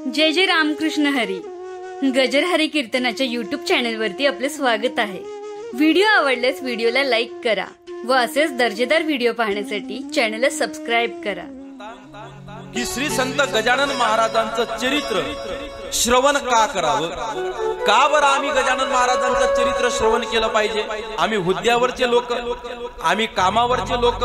जय जय रामकृष्ण हरी. गजर हरी कीर्तनाच्या YouTube चॅनलवरती आपले स्वागत आहे. व्हिडिओ आवडल्यास व्हिडिओला लाईक करा व असेच दर्जेदार व्हिडिओ पाहण्यासाठी चॅनलला सबस्क्राइब करा. की श्री संत गजानन महाराजांचं चरित्र श्रवण का करावं? का बरं आम्ही गजानन महाराजांचं चरित्र श्रवण केलं पाहिजे? आम्ही हुद्द्यावरचे लोक, आम्ही कामावरचे लोक,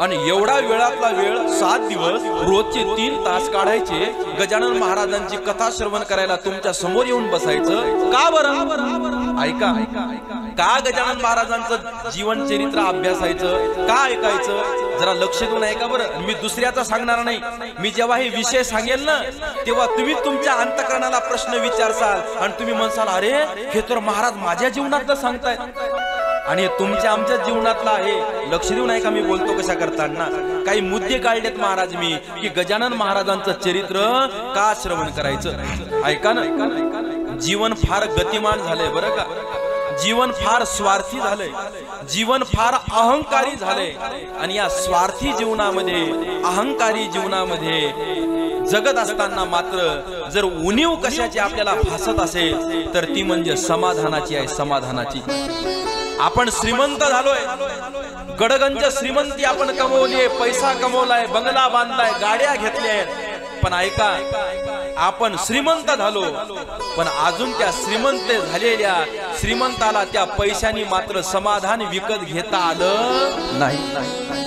आणि एवढा वेळातला वेळ 7 दिवस रोजचे 3 तास काढायचे गजानन महाराजांची कथा श्रवण करायला तुमच्या समोर येऊन बसायचं का बरं? ऐका, का गजानन महाराजांचं जीवन चरित्र अभ्यासायचं, का ऐकायचं? जरा लक्ष देऊन ऐका बरं. मी दुसऱ्याचा सांगणार नाही. मी जेव्हा हे विषय सांगेल ना तेव्हा तुम्ही तुमच्या अंतःकरणाला प्रश्न विचारसाल आणि तुम्ही म्हणसाल, अरे हे तर महाराज माझ्या जीवनातलं सांगताय आणि तुमच्या आमच्या जीवनातला आहे. लक्ष देऊन ऐका मी बोलतो कशा करताना. काही मुद्दे काढलेत महाराज मी की गजानन महाराजांचं चरित्र का श्रवण करायचं. ऐका ना, जीवन फार गतिमान झालंय बरं का. जीवन फार स्वार्थी झालंय, जीवन फार अहंकारी झालंय. आणि या स्वार्थी जीवनामध्ये, अहंकारी जीवनामध्ये जगत असताना मात्र जर उणीव कशाची आपल्याला भासत असेल तर ती म्हणजे समाधानाची आहे, समाधानाची. आपण श्रीमंत झालोय, गडगंज श्रीमंती आपण कमवलीये, पैसा कमवलाय, बंगला बांधलाय, गाड्या घेतल्या आहेत. पण ऐका, आपण श्रीमंत झालो पण अजून त्या श्रीमंत झालेल्या श्रीमंताला त्या पैशानी मात्र समाधान विकत घेता आलं नाही.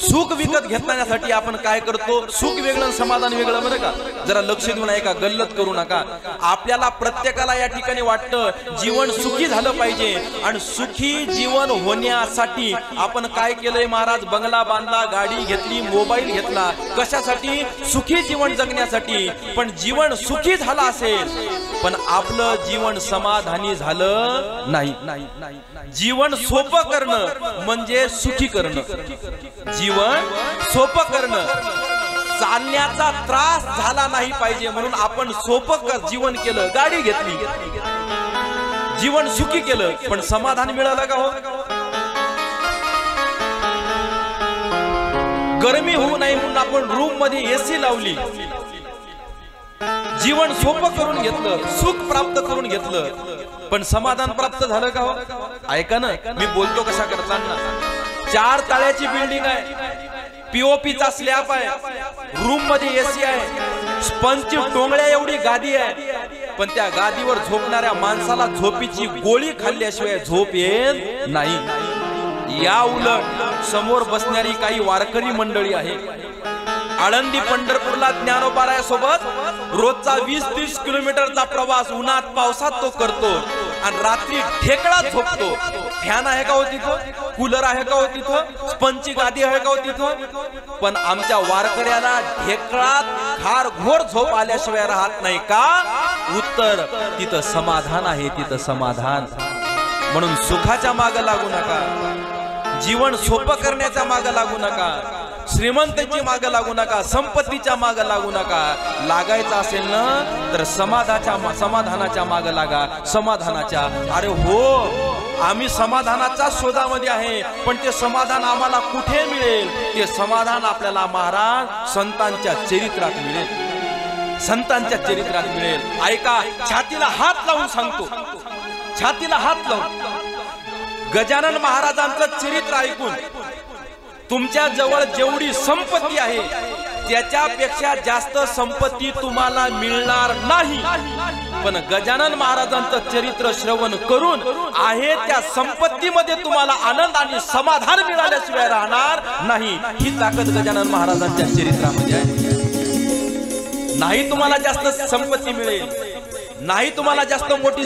सुख विकत घेतण्यासाठी आपण काय करतो? सुख वेगळं, समाधान वेगळं बरं का. जरा लक्ष देऊन ऐका, गल्लत करू नका. आपल्याला प्रत्येकाला या ठिकाणी वाटतं जीवन सुखी झालं पाहिजे आणि सुखी जीवन होण्यासाठी आपण काय केलंय महाराज? बंगला बांधला, गाडी घेतली, मोबाईल घेतला. कशासाठी? सुखी जीवन जगण्यासाठी. पण जीवन सुखी झालं असेल पण आपलं जीवन समाधानी झालं नाही. जीवन सोपं करणं म्हणजे सुखी करणं. जीवन सोपं करणं, चालण्याचा त्रास झाला नाही पाहिजे म्हणून आपण सोपं जीवन केलं, गाडी घेतली, जीवन सुखी केलं, पण समाधान मिळालं का हो? गरमी होऊ नये म्हणून आपण रूम मध्ये एसी लावली, जीवन सोपं करून घेतलं, सुख प्राप्त करून घेतलं, पण समाधान प्राप्त झालं का हो? ऐका ना, मी बोलतो कशा करताना. 4 ताळ्याची बिल्डिंग आहे, पीओपीचा स्लॅब आहे, रूम मध्ये एसी आहे, स्पंजची टोंगळ्या एवढी गादी आहे, पण त्या गादीवर झोपणाऱ्या माणसाला झोपीची गोळी खाल्ल्याशिवाय झोप येत नाही. या उलट समोर बसणारी काही वारकरी मंडळी आहे, आळंदी पंढरपूरला ज्ञानोबारायासोबत रोजचा 20-30 किलोमीटरचा प्रवास उन्हात पावसात तो करतो आणि रात्री ढेकळा झोपतो. फॅन आहे का हो तिथं? कूलर आहे का हो तिथं? स्पंजची गादी आहे का हो तिथं? पण आमच्या वारकऱ्याला ढेकळात खार घोर झोप आल्याशिवाय राहत नाही का? उत्तर, तिथं समाधान आहे, तिथं समाधान. म्हणून सुखाच्या मागे लागू नका, जीवन सोपं करण्याच्या मागे लागू नका, श्रीमंतीची मागे लागू नका, संपत्तीच्या मागे लागू नका. लागायचं असेल ना तर समाधानाच्या मागे लागा, समाधानाच्या. अरे हो, आम्ही समाधानाच्या शोधामध्ये आहे, पण ते समाधान आम्हाला कुठे मिळेल? ते समाधान आपल्याला महाराज संतांच्या चरित्रात मिळेल, संतांच्या चरित्रात मिळेल. ऐका, छातीला हात लावून सांगतो, छातीला हात लावून. गजानन महाराजांचं चरित्र ऐकून तुमच्या जवळ जेवढी संपत्ती आहे त्याच्यापेक्षा जास्त संपत्ती तुम्हाला मिळणार नाही. पण गजानन महाराजांचं चरित्र श्रवण करून आहे त्या संपत्तीमध्ये तुम्हाला आनंद आणि समाधान मिळाल्याशिवाय राहणार नाही. ही ताकद गजानन महाराजांच्या चरित्रामध्ये आहे. नाही तुम्हाला जास्त संपत्ती मिळेल, नाही तुम्हाला जास्त मोठी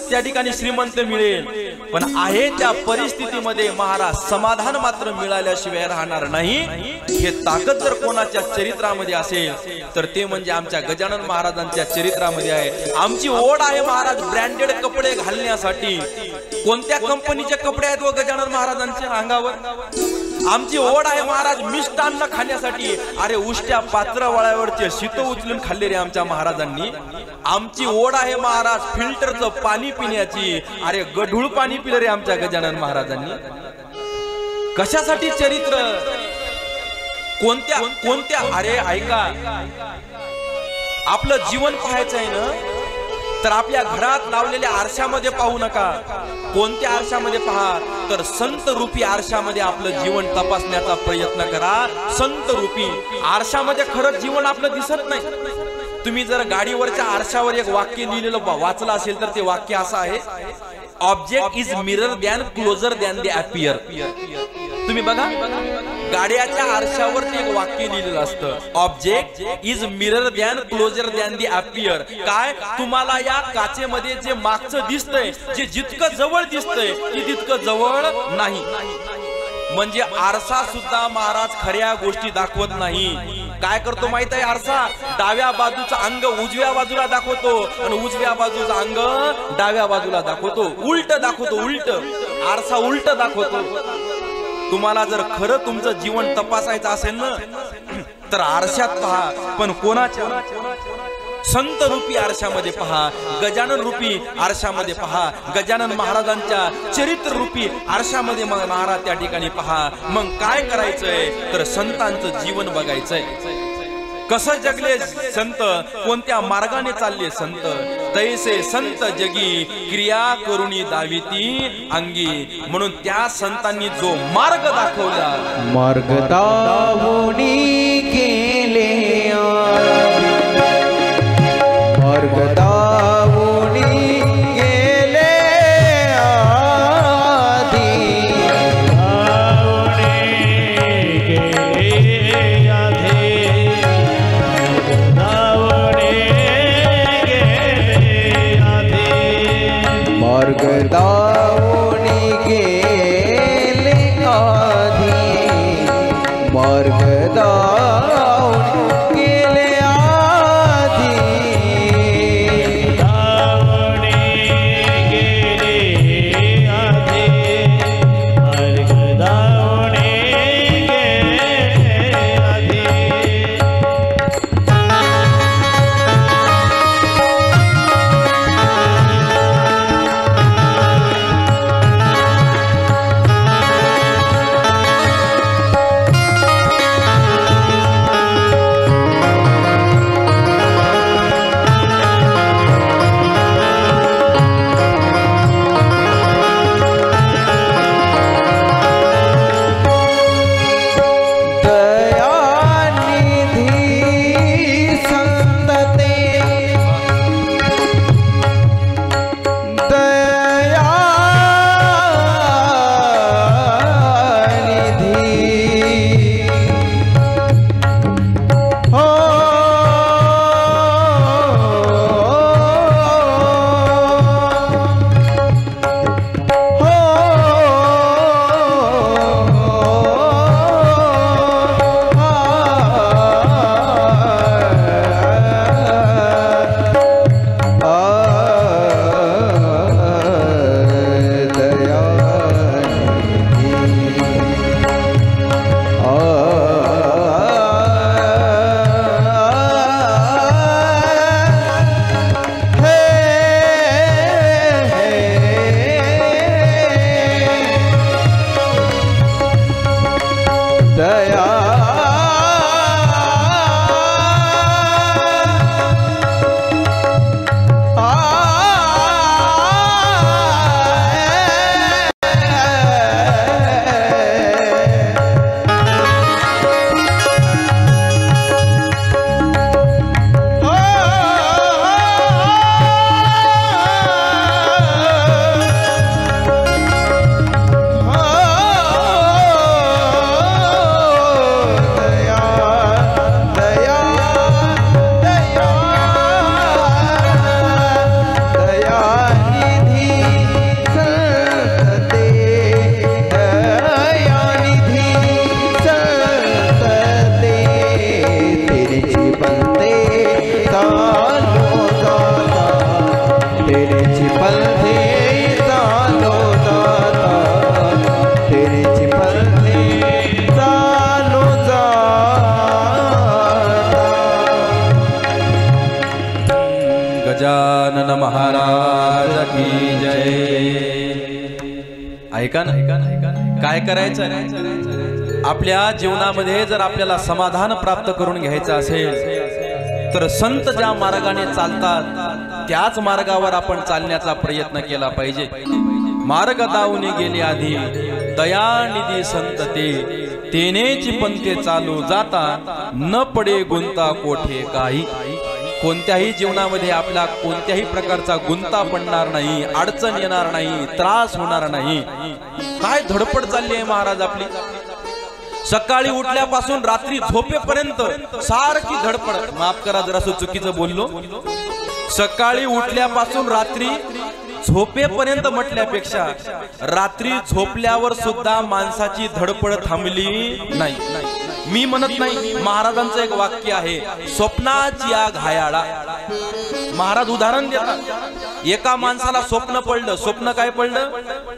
त्या ठिकाणी श्रीमंत मिळेल, पण आहे त्या परिस्थितीमध्ये महाराज समाधान मात्र मिळाल्याशिवाय राहणार नाही. हे ताकद जर कोणाच्या चरित्रामध्ये असेल तर ते म्हणजे आमच्या गजानन महाराजांच्या चरित्रामध्ये आहे. आमची ओढ आहे महाराज ब्रँडेड कपडे घालण्यासाठी. कोणत्या कंपनीचे कपडे आहेत व गजानन महाराजांच्या अंगावर? आमची ओढ आहे महाराज मिष्टान्न खाण्यासाठी. अरे उष्ट्या पात्रवळ्यावरचे शीत उचलून खाल्ले रे आमच्या महाराजांनी. आमची ओढ आहे महाराज फिल्टरचं पाणी पिण्याची. अरे गढूळ पाणी पिलं रे आमच्या गजानन महाराजांनी. कशासाठी चरित्र? कोणत्या कोणत्या अरे ऐका, आपलं जीवन पाहायचं आहे ना तर आपल्या घरात लावलेल्या आरशामध्ये पाहू नका. कोणत्या आरशामध्ये पहा तर संत रूपी आरशामध्ये आपलं जीवन तपासण्याचा प्रयत्न करा. संत रूपी आरशामध्ये खरंच जीवन आपलं दिसत नाही. तुम्ही जर गाडीवरच्या आरशावर एक वाक्य लिहिलेलं वाचलं असेल तर ते वाक्य असं आहे, object is mirror than closer than they appear. तुम्ही बघा गाड्याच्या आरशावर ते एक वाक्य लिहिलेलं असतं, object is mirror than closer than the appear. काय तुम्हाला या काचेमध्ये जे मागचं दिसतंय, जे जितकं जवळ दिसतंय ते तितकं जवळ नाही. म्हणजे आरसा सुद्धा महाराज खऱ्या गोष्टी दाखवत नाही. काय करतो माहित आहे आरसा? डाव्या बाजूचं अंग उजव्या बाजूला दाखवतो आणि उजव्या बाजूचं अंग डाव्या बाजूला दाखवतो. उलट दाखवतो, उलट आरसा उलट दाखवतो. तुम्हाला जर खरं तुमचं जीवन तपासायचं असेल ना तर आरशात पहा, पण कोणाच्या? संत रूपी आरशामध्ये पहा, गजानन रूपी आरशामध्ये पहा, गजानन महाराजांच्या चरित्र रूपी आरशामध्ये महाराज त्या ठिकाणी पहा. मग काय करायचंय तर संतांचं जीवन बघायचंय. कसं जगले संत, कोणत्या मार्गाने चालले संत. तैसे संत जगी क्रिया करुणी दाविती अंगी. म्हणून त्या संतांनी जो मार्ग दाखवला, मार्ग दावणी केले, मार्ग दावणी गेले आधी, मार्ग दावणी गेले आधी, मार्ग दावणी गेले आधी, गजानन महाराज की जय. ऐका ना, काय करायचं? आपल्या जीवनामध्ये जर आपल्याला समाधान प्राप्त करून घ्यायचं असेल तर संत ज्या मार्गाने चालतात त्याच मार्गावर आपण चालण्याचा प्रयत्न केला पाहिजे। मार्ग दावून गेले आधी दयानिधी संत तेनेची पंथे चालू जाता न पडे गुंता कोठे काही। कोणत्याही जीवनामध्ये आपला कोणत्याही प्रकारचा गुंता पडणार नाही, अडचण येणार नाही, त्रास होणार नाही। काय धडपड चालली आहे महाराज आपली, सकाळी उठल्यापासून रात्री झोपेपर्यंत सारखी धडपड। माफ करा जरासं चुकीचं बोललो, सकाळी उठल्यापासून रात्री झोपेपर्यंत म्हटल्यापेक्षा रात्री झोपल्यावर सुद्धा माणसाची धडपड थांबली नाही। मी म्हणत नाही, महाराजांचं एक वाक्य आहे, स्वप्नाची या घायाळा। महाराज उदाहरण देतात, एका माणसाला स्वप्न पडलं। स्वप्न काय पडलं?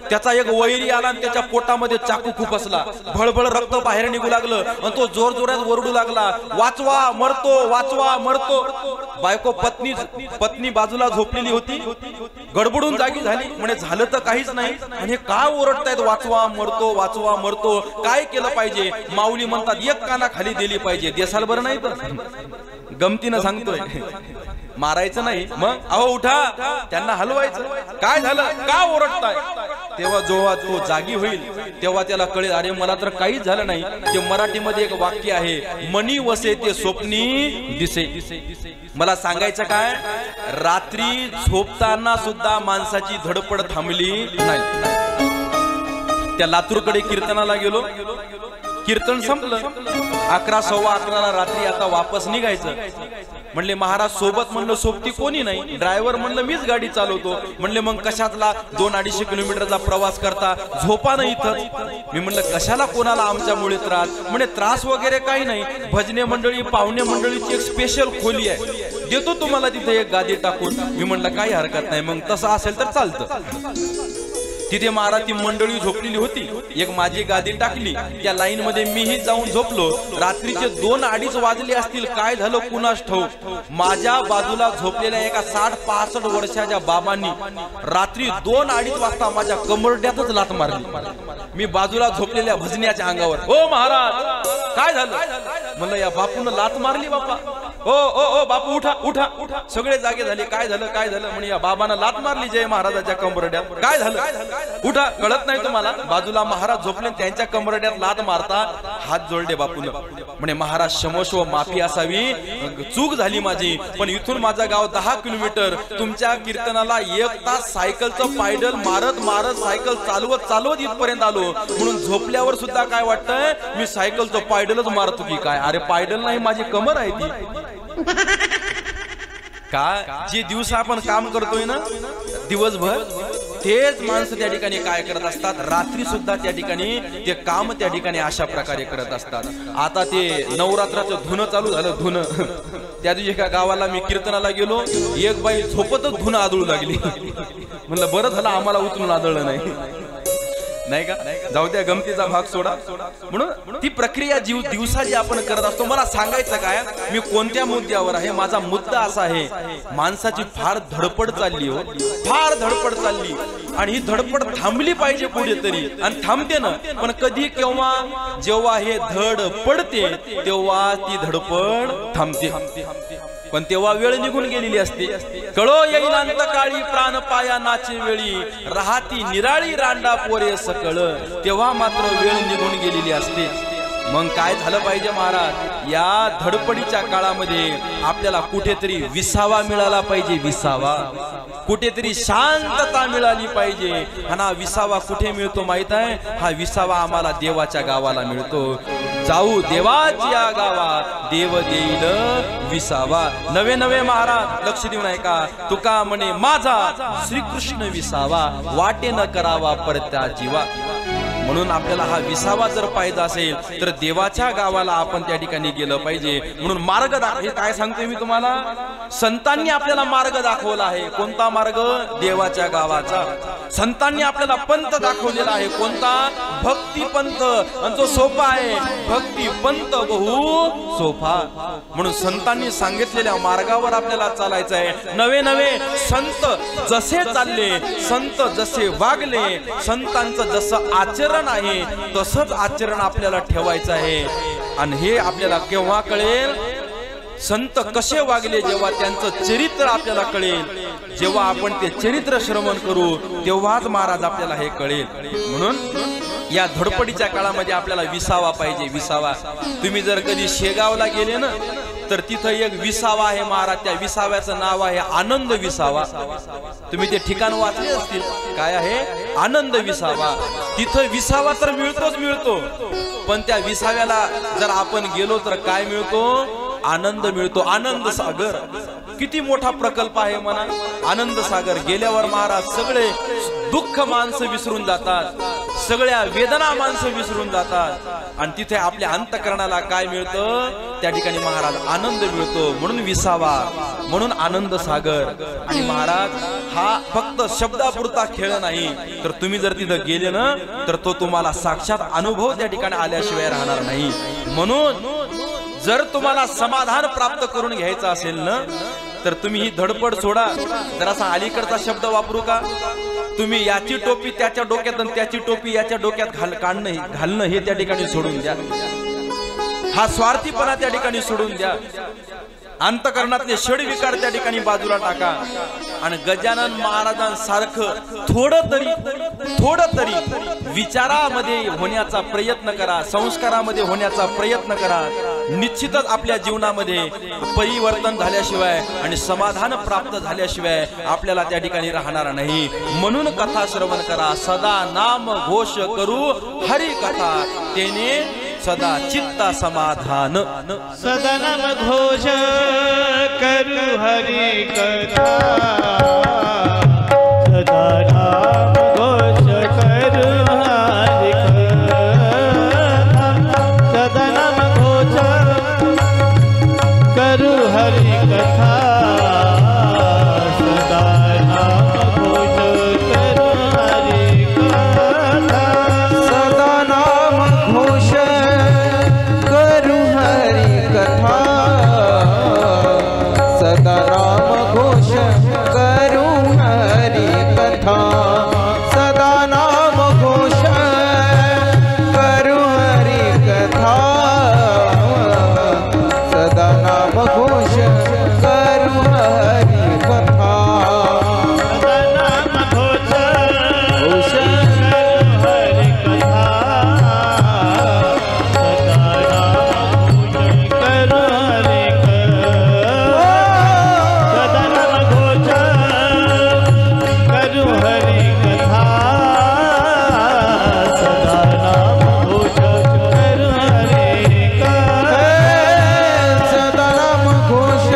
त्याचा एक वैरी आला आणि त्याच्या पोटामध्ये चाकू खुपसला, भळभळ रक्त बाहेर निघू लागलं आणि तो जोर जोरात ओरडू लागला, वाचवा मरतो, वाचवा मरतो। बायको पत्नी बाजूला झोपलेली होती, गडबडून जागी झाली, म्हणे झालं तर काहीच नाही आणि का ओरडतायत वाचवा मरतो, वाचवा मरतो, काय केलं पाहिजे? माऊली म्हणतात एक काना खाली दिली पाहिजे। देसाल बरं नाही तर गमतीनं सांगतोय, मारायचं नाही, मग अहो उठा, त्यांना हलवायचं। काय झालं, का ओरडताय? तेव्हा जेव्हा तो जागी होईल तेव्हा त्याला कळेल, अरे मला तर काहीच झालं नाही। ते मराठीमध्ये एक वाक्य आहे, मनी वसे ते स्वप्नी दिसे। मला सांगायचं काय, रात्री झोपताना सुद्धा माणसाची धडपड थांबली नाही। त्या लातूरकडे कीर्तनाला गेलो, कीर्तन संपलं, 11 सव्वा 11ला रात्री आता वापस निघायचं। म्हणले महाराज सोबत, म्हणलं सोबती कोणी नाही, ड्रायव्हर म्हणलं मीच गाडी चालवतो। म्हणले मग कशातला 2-250 किलोमीटरचा प्रवास करता, झोपा नाही इथं। मी म्हणलं कशाला कोणाला आमच्यामुळे त्रास? म्हणे त्रास वगैरे काही नाही, भजने मंडळी पाहुणे मंडळीची एक स्पेशल खोली आहे, देतो तुम्हाला तिथे एक गादी टाकून। मी म्हणलं काही हरकत नाही, मग तसं असेल तर चालतं। तिथे महाराज ती मंडळी झोपलेली होती, एक माझी गादी टाकली, त्या लाईन मध्ये मीही जाऊन झोपलो। रात्रीचे 2-2:30 वाजले असतील, काय झालं कुणास ठाऊक, माझ्या बाजूला झोपलेल्या एका 60-65 वर्षाच्या बाबांनी रात्री 2-2:30 वाजता माझ्या कमरड्यातच लाथ मारली। मी बाजूला झोपलेल्या भजन्याच्या अंगावर, ओ महाराज काय झालं? म्हणलं या बापून लाथ मारली बापा। ओ ओ ओ बापू उठा उठा उठा, सगळे जागे झाले। काय झालं काय झालं? म्हणे या बाबांना लाथ मारली जय महाराजाच्या कमरड्यात। काय झालं? उठा, कळत नाही तुम्हाला? बाजूला महाराज झोपले, त्यांच्या कमरड्यात लाथ मारता हात जोडले बापून। म्हणे महाराज क्षमस्व, माफी असावी, चूक झाली माझी, पण इथून माझा गाव 10 किलोमीटर, तुमच्या कीर्तनाला 1 तास सायकलचं पायडल मारत मारत सायकल चालवत चालवत इथपर्यंत आलो, म्हणून झोपल्यावर सुद्धा काय वाटतंय मी सायकलचं पायडलच मारतो की काय? अरे पायडल नाही, माझी कमर आहे ती। काय जे दिवस आपण काम करतोय ना दिवसभर, तेच माणसं त्या ठिकाणी काय करत असतात, रात्री सुद्धा त्या ठिकाणी ते काम त्या ठिकाणी अशा प्रकारे करत असतात। आता ते नवरात्राचं धुणं चालू झालं, धुणं। त्या दिवशी एका गावाला मी कीर्तनाला गेलो, एक बाई झोपतच धुणं आदळू लागली। म्हणलं बरं झालं आम्हाला उचलून आदळलं नाही का? जाऊ द्या, गमतीचा भाग सोडा। म्हणून ती प्रक्रिया दिवसा जी आपण करत असतो। मला सांगायचं काय, मी कोणत्या मुद्द्यावर आहे, माझा मुद्दा असा आहे, माणसाची फार धडपड चालली हो, फार धडपड चालली, आणि ही धडपड थांबली पाहिजे कुठेतरी, आणि थांबते ना, पण कधी केव्हा, जेव्हा हे धड पडते तेव्हा ती धडपड थांबते, पण तेव्हा वेळ निघून गेलेली असते। कळो येईल अंत काळी प्राण पाया नाचे वेळी, राहती निराळी रांडा पोरे सकळ, तेव्हा मात्र वेळ निघून गेलेली असते। मग काय झालं पाहिजे महाराज, या धडपडीच्या काळामध्ये आपल्याला कुठेतरी विसावा मिळाला पाहिजे, विसावा, कुठेतरी शांतता मिळाली पाहिजे। हा विसावा कुठे मिळतो माहित आहे? हा विसावा आम्हाला देवाच्या गावाला मिळतो। जाऊ देवाच्या गावा, देव देईल विसावा। नवे नवे महाराज लक्ष देऊन ऐका, तुका म्हणे माझा श्रीकृष्ण विसावा, वाटे न करावा परत्या जीवा। म्हणून आपल्याला हा विसावा जर पाहिजे असेल तर देवाच्या गावाला आपण त्या ठिकाणी गेलं पाहिजे। म्हणून मार्ग हे काय सांगतोय मी तुम्हाला, संतांनी आपल्याला मार्ग दाखवला आहे। कोणता मार्ग? देवाच्या गावाचा। संतांनी आपल्याला पंथ दाखवलेला आहे, कोणता? भक्ती पंथ. आणि तो सोपा आहे, भक्ती पंथ बहु सोपा. म्हणून संतांनी सांगितलेल्या मार्गावर आपल्याला चालायचं आहे. नवे नवे संत जसे चालले, संत जसे वागले, संतांचं जसं आचरण आहे तसंच आचरण आपल्याला ठेवायचं आहे. आणि हे आपल्याला केव्हा कळेल? संत कसे वागले जेव्हा त्यांचं चरित्र आपल्याला कळेल, जेव्हा आपण ते चरित्र श्रवण करू तेव्हाच महाराज आपल्याला हे कळेल. म्हणून या धडपडीच्या काळामध्ये आपल्याला विसावा पाहिजे, विसावा. तुम्ही जर कधी शेगावला गेले ना तर तिथं एक विसावा आहे महाराज, त्या विसाव्याचं नाव आहे आनंद विसावा. तुम्ही ते ठिकाण वाचले असतील, काय आहे? आनंद विसावा. तिथं विसावा तर मिळतोच मिळतो, पण त्या विसाव्याला जर आपण गेलो तर काय मिळतो? आनंद मिळतो. आनंद सागर किती मोठा प्रकल्प आहे म्हणा. आनंद सागर गेल्यावर महाराज सगळे दुःख माणसं विसरून जातात, सगळ्या वेदना माणसं विसरून जातात, आणि तिथे आपल्या अंतःकरणाला काय मिळतं? त्या ठिकाणी महाराज आनंद मिळतो. म्हणून विसावा, म्हणून आनंद सागर. आणि महाराज हा फक्त शब्दापुरता खेळ नाही, तर तुम्ही जर तिथं गेले ना तर तो तुम्हाला साक्षात अनुभव त्या ठिकाणी आल्याशिवाय राहणार नाही. म्हणून जर तुम्हाला समाधान प्राप्त करून घ्यायचं असेल ना तर तुम्ही ही धडपड सोडा. जरासा अलीकडचा शब्द वापरू का? तुम्ही याची टोपी त्याच्या डोक्यात आणि त्याची टोपी याच्या डोक्यात घालणं हे त्या ठिकाणी सोडून द्या. हा स्वार्थीपणा त्या ठिकाणी सोडून द्या. अंतकरणातले षडविकार त्या ठिकाणी बाजूला टाका आणि गजानन महाराजांसारखं थोडं तरी विचारामध्ये होण्याचा प्रयत्न करा, संस्कारामध्ये होण्याचा प्रयत्न करा. निश्चितच आपल्या जीवनामध्ये परिवर्तन झाल्याशिवाय आणि समाधान प्राप्त झाल्याशिवाय आपल्याला त्या ठिकाणी राहणार नाही. म्हणून कथा श्रवण करा, सदा नाम घोष करू हरी कथा, तेने सदा चित्ता समाधान. सदा नाम घोष करू हरि कथा, सदा नाम घोष करू हरि कथा, सदा नाम घोष करू हरि कथा, सदा नाम घोष करू हरि कथा, सदा नाम घोष करू हरि कथा, सदा नाम घोष करू हरि कथा, सदा नाम घोष करू हरि कथा, सदा नाम घोष करू हरि कथा, सदा नाम घोष घोष करू हरि कथा, सदा नाम घोष करू हरि कथा, सदा नाम घोष करू हरि कथा, सदा नाम घोष करू हरि कथा, सदा नाम घोष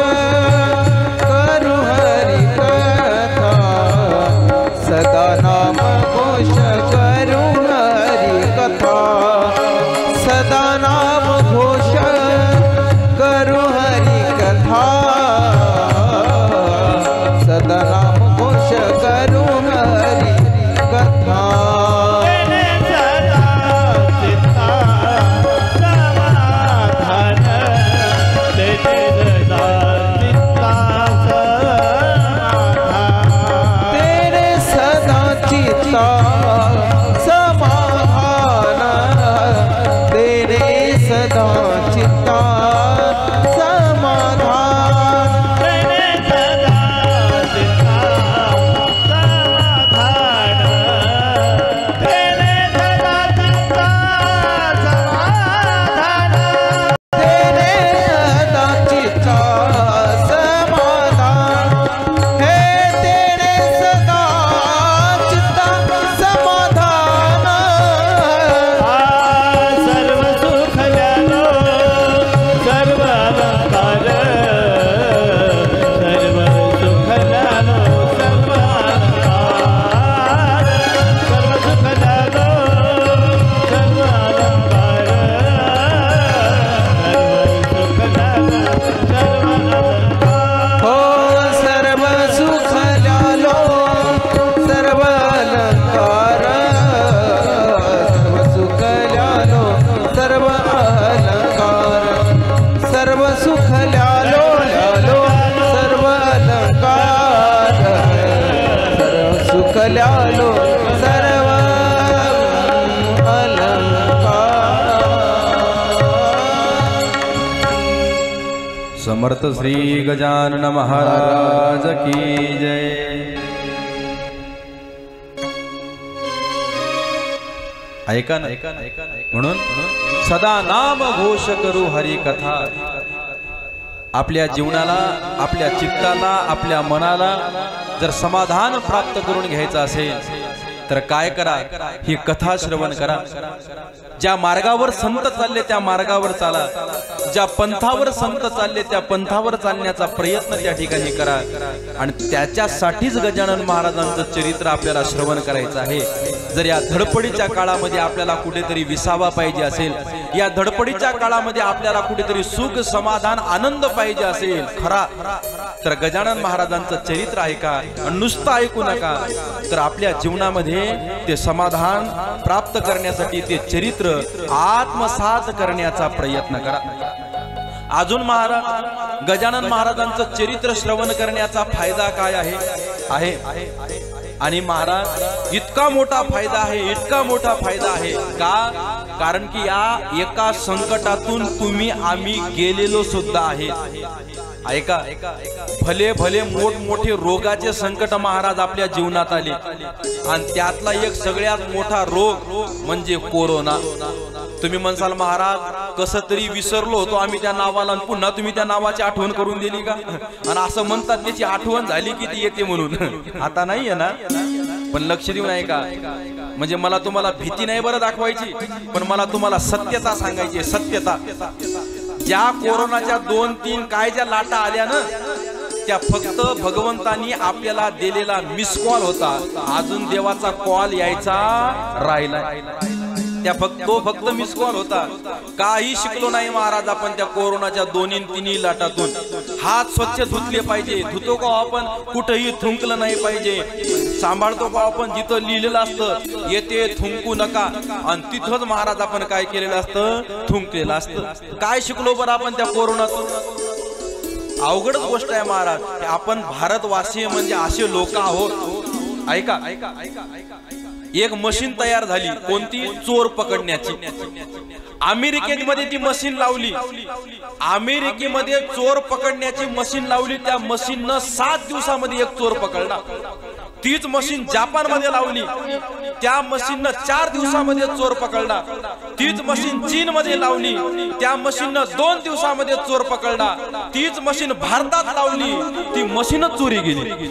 शिकल्यालो सर्व समर्थ श्री गजानन महाराज की जय। ऐका ना, म्हणून सदा नाम घोष करू हरी कथा। आपल्या जीवनाला, आपल्या चित्ताला, आपल्या मनाला जर समाधान प्राप्त करून घ्यायचं असेल तर काय करा, ही कथा श्रवण करा। ज्या मार्गावर संत चालले त्या मार्गावर चाला, ज्या पंथावर संत चालले त्या पंथावर चालण्याचा प्रयत्न त्या ठिकाणी करा। आणि त्याच्यासाठीच गजानन महाराजांचं चरित्र आपल्याला श्रवण करायचं आहे। जर या धडपडीच्या काळामध्ये आपल्याला कुठेतरी विसावा पाहिजे असेल, या धडपडीच्या काळामध्ये आपल्याला कुठेतरी सुख समाधान आनंद पाहिजे असेल खरा, तर गजानन महाराजांचं चरित्र ऐका। नुसतं ऐकू नका, तर आपल्या जीवनामध्ये ते समाधान प्राप्त करण्यासाठी ते चरित्र आत्मसात करण्याचा प्रयत्न करा। अजून महाराज गजानन महाराजांचं चरित्र श्रवण करण्याचा फायदा काय आहे? आणि महाराज इतका मोठा फायदा आहे, इतका मोठा फायदा आहे का? कारण की या एका संकटातून तुम्ही आम्ही गेलेलो सुद्धा आहे। ऐका, भले भले मोठमोठे रोगाचे संकट महाराज आपल्या जीवनात आले, आणि त्यातला एक सगळ्यात मोठा रोग म्हणजे कोरोना। तुम्ही म्हणसाल महाराज कसं तरी विसरलो होतो आम्ही त्या नावाला, पुन्हा तुम्ही त्या नावाची आठवण करून दिली का? आणि असं म्हणतात त्याची आठवण झाली की ती येते म्हणून। आता नाही आहे ना, पण लक्ष देऊन ऐका। म्हणजे मला तुम्हाला भीती नाही बरं दाखवायची, पण मला तुम्हाला सत्यता सांगायची, सत्यता। ज्या कोरोनाच्या 2-3 काय ज्या लाटा आल्या ना, त्या फक्त भगवंतानी आपल्याला दिलेला मिस कॉल होता, अजून देवाचा कॉल यायचा राहिला। त्या फक्त मिस कॉल होता। काही शिकलो नाही महाराज आपण त्या कोरोनाच्या 2-3 लाटातून। हात स्वच्छ धुतले पाहिजे, धुतो का आपण, कुठेही थुंकलं नाही पाहिजे, सांभाळतो का आपण, जिथं लिहिलेलं असतं येते थुंकू नका, आणि तिथंच महाराज आपण काय केलेलं असतं, थुंकलेलं असतं। काय शिकलो बरं आपण त्या कोरोनातून? अवघडच गोष्ट आहे महाराज। आपण भारतवासी म्हणजे असे लोक आहोत। ऐका, एक मशीन तयार झाली, कोणती? चोर पकडण्याची। अमेरिकेमध्ये ती मशीन लावली, अमेरिकेमध्ये चोर पकडण्याची मशीन लावली। त्या मशीननं 7 दिवसामध्ये एक चोर पकडला। तीच मशीन जपान मध्ये लावली, त्या मशीननं 4 दिवसामध्ये चोर पकडला। तीच मशीन चीन मध्ये लावली, त्या मशीननं 2 दिवसामध्ये चोर पकडला। तीच मशीन भारतात लावली, ती मशीनच चोरी गेली।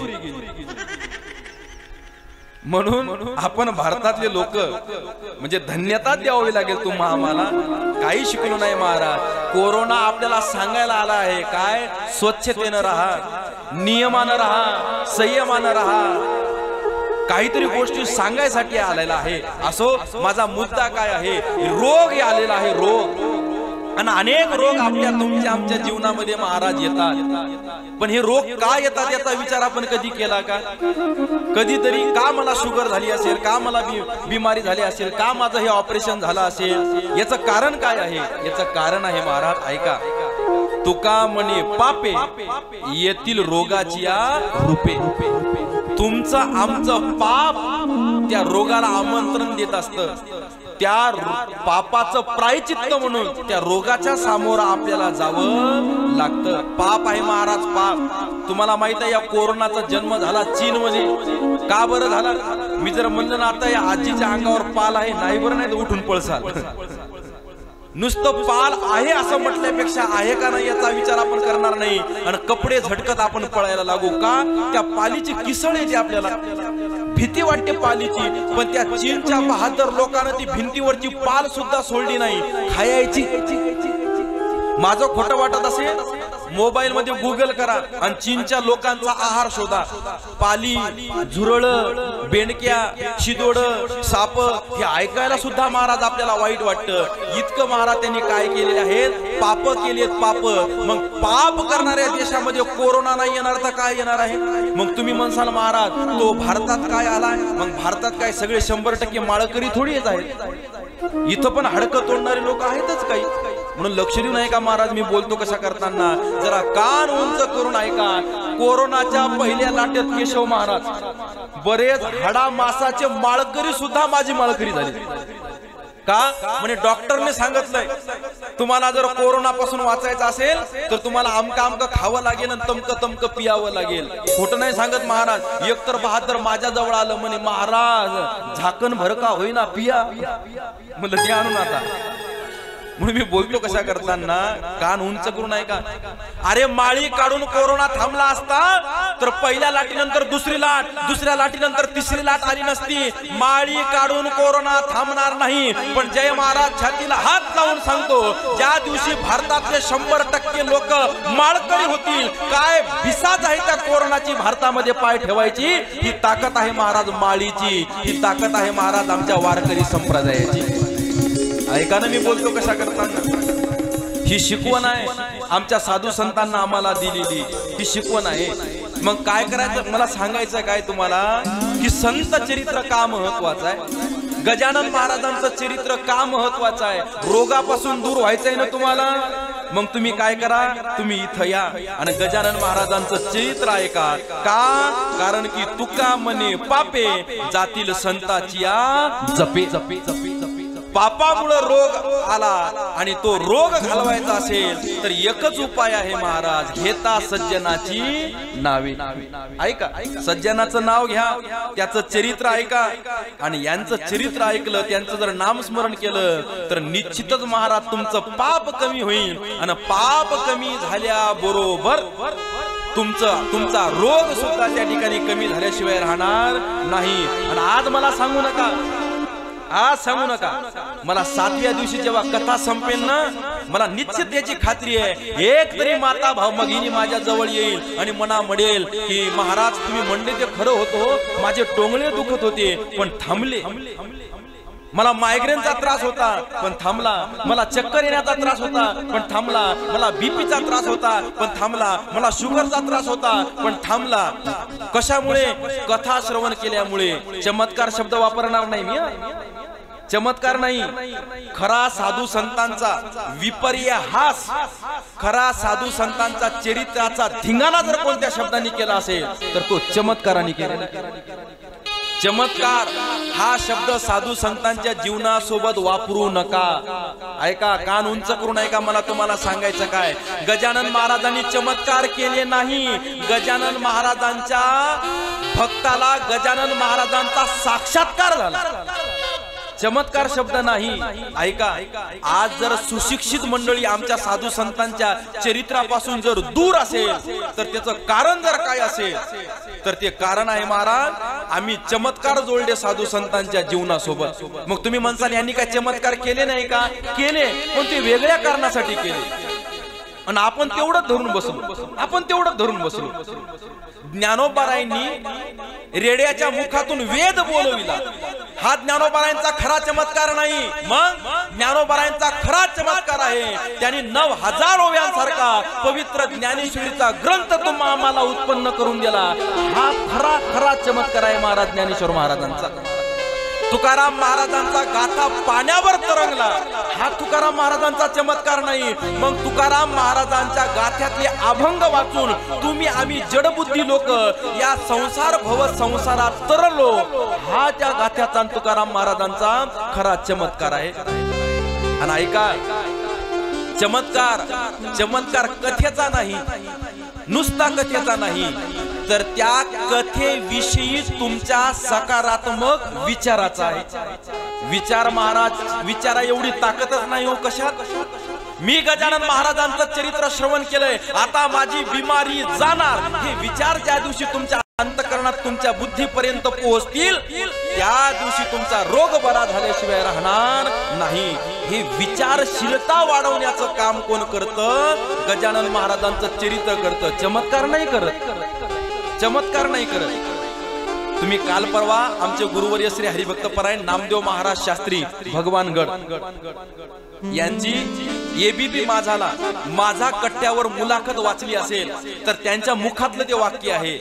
म्हणून आपण भारतातले लोक म्हणजे धन्यता द्यावी लागेल तुम्हा आम्हाला। काही शिकलो नाही महाराज। कोरोना आपल्याला सांगायला आला आहे काय? स्वच्छतेनं राहा, नियमानं राहा, संयमानं राहा, काहीतरी गोष्टी सांगायसाठी आलेला आहे। असो, माझा मुद्दा काय आहे? रोग आलेला आहे, रोग। आणि अनेक रोग आपल्या तुमच्या आमच्या जीवनामध्ये महाराज येतात, पण हे रोग का येतात याचा विचार आपण कधी केला का? कधीतरी का मला शुगर झाली असेल, का मला बिमारी झाली असेल, का माझं हे ऑपरेशन झालं असेल, याचं कारण काय आहे? याचं कारण आहे महाराज ऐका, तुका म्हणे पापे येतील रोगाची रूपे। तुमचं आमचं पाप त्या रोगाला आमंत्रण देत असतं। त्या पापाचं प्रायचित्त म्हणून त्या रोगाच्या सामोरं आपल्याला जावं लागतं। पाप आहे महाराज, पाप। तुम्हाला माहित आहे या कोरोनाचा जन्म झाला चीन मध्ये। का बरं झाला? मी जर म्हणलं ना आता या आजीच्या अंगावर पाल आहे, नाही बरं, नाही तर उठून पळसाल। नुसतं पाल आहे असं म्हटल्यापेक्षा आहे का नाही याचा विचार आपण करणार नाही, आणि कपडे झटकत आपण पळायला लागू का? त्या पालीची किसळ येते, आपल्याला भीती वाटते पालीची। पण त्या चीनच्या 72 लोकांना ती भिंतीवरची पाल सुद्धा सोडली नाही, खायची। माझं खोटं वाटत असेल, मोबाईल मध्ये गुगल करा आणि चीनच्या लोकांचा आहार शोधा। पाली, झुरळ, बेंडक्या, शिदोड, साप हे ऐकायला सुद्धा महाराज आपल्याला वाईट वाटतं। इतकं महाराज त्यांनी काय केलेले आहेत? पाप केलेत, पाप। मग पाप करणाऱ्या देशामध्ये कोरोना नाही येणार तर काय येणार आहे? मग तुम्ही म्हणसाल महाराज तो भारतात काय आलाय? मग भारतात काय सगळे 100% माळकरी थोडी येत आहेत? इथं पण हाडकं तोडणारे लोक आहेतच काही। म्हणून लक्ष देऊ नये का महाराज मी बोलतो कशा करताना? जरा कान उंच करून ऐका। कोरोनाच्या पहिल्या लाटेत केशव महाराज बरेच हाडा मासाचे माळकरी सुद्धा माझी माळकरी झाली. का म्हणजे डॉक्टरने सांगितलंय तुम्हाला जर कोरोना पासून वाचायचं असेल तर तुम्हाला आमका आमका खावं लागेल आणि तमकं तमकं पियावं लागेल. खोटं नाही सांगत महाराज. एकतर बहादर माझ्या जवळ आलं म्हणे महाराज झाकण भर का होईना पिया. म्हणलं ते आणून आता. म्हणून मी बोलतो कशा करताना कान उंच करून आहे का. अरे माळी काढून कोरोना थांबला असता तर पहिल्या लाटीनंतर दुसरी लाट, दुसऱ्या लाटीनंतर तिसरी लाट आली नसती. माळी काढून कोरोना थांबणार नाही. पण जय महाराज छातीला हात लावून सांगतो ज्या दिवशी भारतातले 100% लोक माळकरी होतील काय भिसाज आहे त्या कोरोनाची भारतामध्ये पाय ठेवायची. ही ताकद आहे महाराज माळीची. ही ताकद आहे महाराज आमच्या वारकरी संप्रदायाची. ऐका ना मी बोलतो कशा करताना. ही शिकवण आहे आमच्या साधू संतांना आम्हाला दिलेली. ही शिकवण आहे. मग काय करायचं मला सांगायचं काय तुम्हाला की संत चरित्र का महत्वाचं आहे. गजानन महाराजांचं चरित्र का महत्वाचं आहे. रोगापासून दूर व्हायचंय ना तुम्हाला. मग तुम्ही काय करा तुम्ही इथं या आणि गजानन महाराजांचं चरित्र ऐका. का कारण की तुका म्हणे पापे जातील संताची जपे जपे जपे. पापामुळे रोग आला आणि तो रोग घालवायचा असेल तर एकच उपाय आहे महाराज घेता सज्जनाची नावे. ऐका सज्जनाचं नाव घ्या त्याचं चरित्र ऐका आणि यांचं चरित्र ऐकलं त्यांचं जर नामस्मरण केलं तर निश्चितच महाराज तुमचं पाप कमी होईल आणि पाप कमी झाल्याबरोबर तुमचा रोग सुद्धा त्या ठिकाणी कमी झाल्याशिवाय राहणार नाही. आणि आज मला सांगू नका आज सांगू नका मला 7व्या दिवशी जेव्हा कथा संपेल ना मला निश्चित याची खात्री आहे एक तरी माता भाव भगिनी माझ्या जवळ येईल आणि मना म्हणेल की महाराज तुम्ही म्हणले ते खरं होतं. माझे टोंगळे दुखत होते पण थांबले. मला मायग्रेनचा त्रास होता पण थांबला. मला चक्कर येण्याचा त्रास होता पण थांबला. मला बीपीचा त्रास होता पण थांबला. मला शुगरचा त्रास होता पण थांबला. कशामुळे कथा श्रवण केल्यामुळे. चमत्कार शब्द वापरणार नाही मी. चमत्कार नाही. खरा साधू संतांचा विपर्यास खरा साधू संतांचा चरित्राचा धिंगाणा जर कोणत्या शब्दांनी केला असेल तर तो चमत्काराने केला. चमत्कार हा शब्द साधू संतांच्या जीवनासोबत वापरू नका. ऐका कान उंच करून ऐका. मला तुम्हाला सांगायचं काय गजानन महाराजांनी चमत्कार केले नाही. गजानन महाराजांच्या भक्ताला गजानन महाराजांचा साक्षात्कार झाला. चमत्कार शब्द नाही. ऐका आज जर सुशिक्षित मंडळी आमच्या साधू संतांच्या चरित्रापासून जर दूर असेल तर त्याचं कारण जर काय असेल तर ते कारण आहे महाराज आम्ही चमत्कार जोडले साधू संतांच्या जीवनासोबत. मग तुम्ही म्हणसाल यांनी काय चमत्कार केले नाही का. केले पण ते वेगळ्या कारणासाठी केले आणि आपण तेवढं धरून बसलो. ज्ञानोबारायांनी रेड्याच्या मुखातून वेद बोलविला. हा ज्ञानोबारायांचा खरा चमत्कार नाही. मग ज्ञानोबारायांचा खरा चमत्कार आहे त्यांनी 9000 ओव्यांसारखा पवित्र ज्ञानेश्वरीचा ग्रंथ तुम्हा आम्हाला उत्पन्न करून दिला. हा खरा चमत्कार आहे महाराज ज्ञानेश्वर महाराजांचा. तुकाराम महाराजांचा गाथा पाण्यावर तरंगला हा तुकाराम महाराजांचा चमत्कार नाही. मग तुकाराम महाराजांच्या गाथ्यातले अभंग वाचून तुम्ही आम्ही जडबुद्धी लोक या संसार भव संसारात तरलो हा त्या गाथ्याचा तुकाराम महाराजांचा खरा चमत्कार आहे. आणि ऐका चमत्कार कथेचा नाही नुसता कथेचा नाही तर त्या कथेविषयी तुमच्या सकारात्मक विचाराचा आहे. विचार महाराज विचारा एवढी ताकदच नाही हो कशात. मी गजानन महाराजांचं चरित्र श्रवण केलंय आता माझी बिमारी जाणार हे विचार ज्या दिवशी तुमच्या अंतःकरणात तुमच्या बुद्धीपर्यंत पोहोचतील त्या दिवशी तुमचा रोग बरा झाल्याशिवाय राहणार नाही. हे विचारशीलता वाढवण्याचं काम कोण करतं. गजानन महाराजांचं चरित्र करतं. चमत्कार नाही करत. तुम्ही काल परवा आमचे गुरुवर्य श्री हरिभक्त परायण नामदेव महाराज शास्त्री भगवानगड यांची एबीपी माझा कट्ट्यावर मुलाखत वाचली असेल तर त्यांच्या मुखातलं ते वाक्य आहे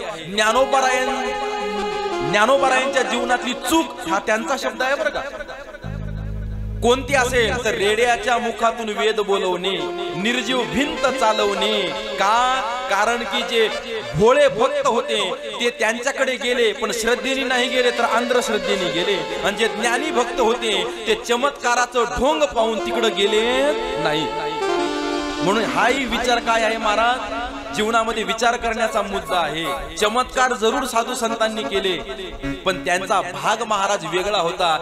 ज्ञानोबारायांच्या जीवनातली चूक हा त्यांचा शब्द आहे बरं का. कोणती असेल तर रेड्याच्या मुखातून वेद बोलवणे, निर्जीव भिंत चालवणे. कारण की जे भोळे भक्त होते ते त्यांच्याकडे गेले, पण श्रद्धेने नाही गेले तर अंधश्रद्धेने गेले. आणि जे ज्ञानी भक्त होते ते चमत्काराचं ढोंग पाहून तिकडे गेले नाही. म्हणून हाही विचार काय आहे महाराज, जीवनामध्ये विचार करण्याचा मुद्दा आहे. चमत्कार जरूर साधू संतांनी केले, पण त्यांचा भाग महाराज वेगळा होता.